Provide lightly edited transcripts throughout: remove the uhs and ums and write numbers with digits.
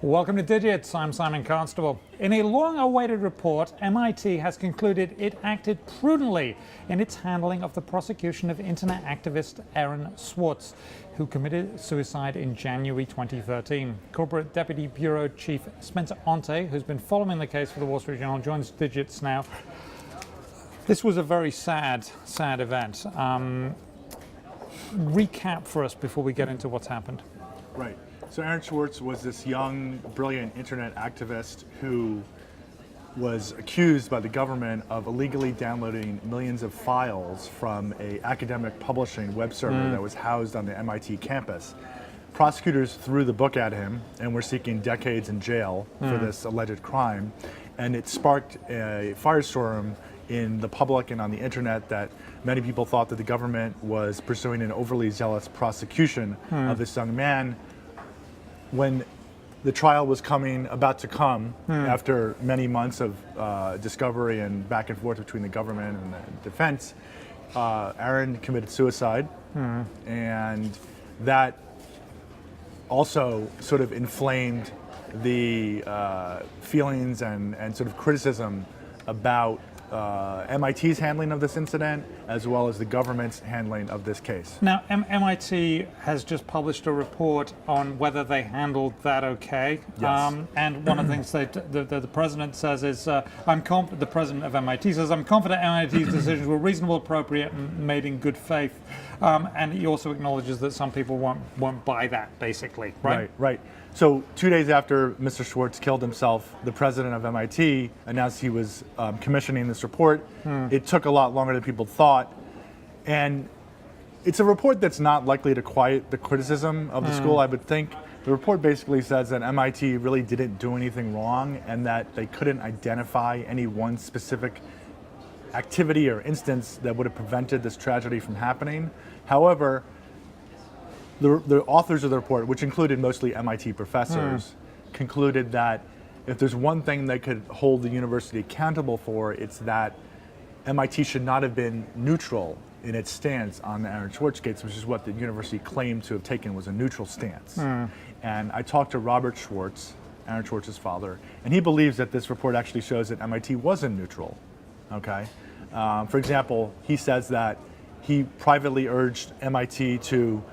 Welcome to Digits. I'm Simon Constable. In a long-awaited report, MIT has concluded it acted prudently in its handling of the prosecution of internet activist Aaron Swartz, who committed suicide in January 2013. Corporate Deputy Bureau Chief Spencer Ante, who's been following the case for the Wall Street Journal, joins Digits now. This was a very sad event. Recap for us before we get into what's happened. Right. So Aaron Swartz was this young, brilliant internet activist who was accused by the government of illegally downloading millions of files from an academic publishing web server that was housed on the MIT campus. Prosecutors threw the book at him and were seeking decades in jail for this alleged crime. And it sparked a firestorm in the public and on the internet that many people thought that the government was pursuing an overly zealous prosecution of this young man. When the trial was about to come, after many months of discovery and back and forth between the government and the defense, Aaron committed suicide, and that also sort of inflamed the feelings and sort of criticism about MIT's handling of this incident, as well as the government's handling of this case. Now, MIT has just published a report on whether they handled that okay. Yes. And one of the things the president says is, the president of MIT says, I'm confident MIT's decisions were reasonable, appropriate, and made in good faith. And he also acknowledges that some people won't buy that, basically, right? Right. So 2 days after Mr. Swartz killed himself, the president of MIT announced he was commissioning this report. It took a lot longer than people thought. And it's a report that's not likely to quiet the criticism of the school, I would think. The report basically says that MIT really didn't do anything wrong and that they couldn't identify any one specific activity or instance that would have prevented this tragedy from happening. However, the authors of the report, which included mostly MIT professors, concluded that if there's one thing they could hold the university accountable for, it's that MIT should not have been neutral in its stance on the Aaron Swartz case, which is what the university claimed to have taken, was a neutral stance. And I talked to Robert Swartz, Aaron Swartz's father, and he believes that this report actually shows that MIT wasn't neutral. Okay. For example, he says that he privately urged MIT to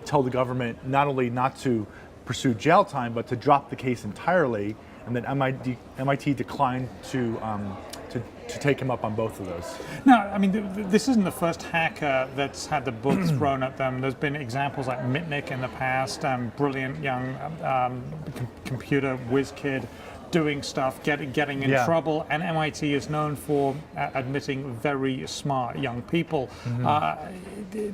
tell the government not only not to pursue jail time, but to drop the case entirely, and that MIT declined to take him up on both of those. Now, I mean, this isn't the first hacker that's had the book thrown at them. There's been examples like Mitnick in the past, brilliant young computer whiz kid doing stuff, getting in trouble, and MIT is known for admitting very smart young people.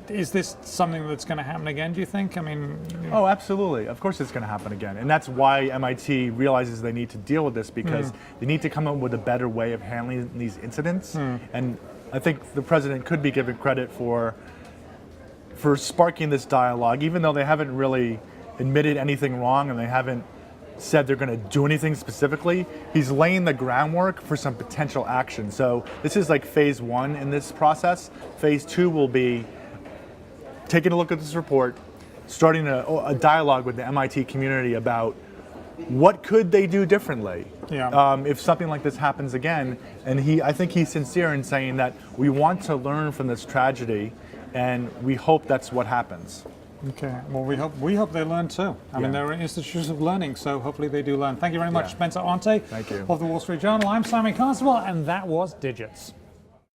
Is this something that's going to happen again, do you think? I mean... Oh, absolutely. Of course it's going to happen again. And that's why MIT realizes they need to deal with this, because they need to come up with a better way of handling these incidents. And I think the president could be given credit for sparking this dialogue, even though they haven't really admitted anything wrong and they haven't said they're going to do anything specifically. He's laying the groundwork for some potential action. So this is like phase one in this process. Phase two will be taking a look at this report, starting a dialogue with the MIT community about what could they do differently if something like this happens again. And I think he's sincere in saying that we want to learn from this tragedy, and we hope that's what happens. Okay, well, we hope they learn too. I mean, they're institutions of learning, so hopefully they do learn. Thank you very much, Spencer Ante. Thank you. Of the Wall Street Journal. I'm Simon Constable, and that was Digits.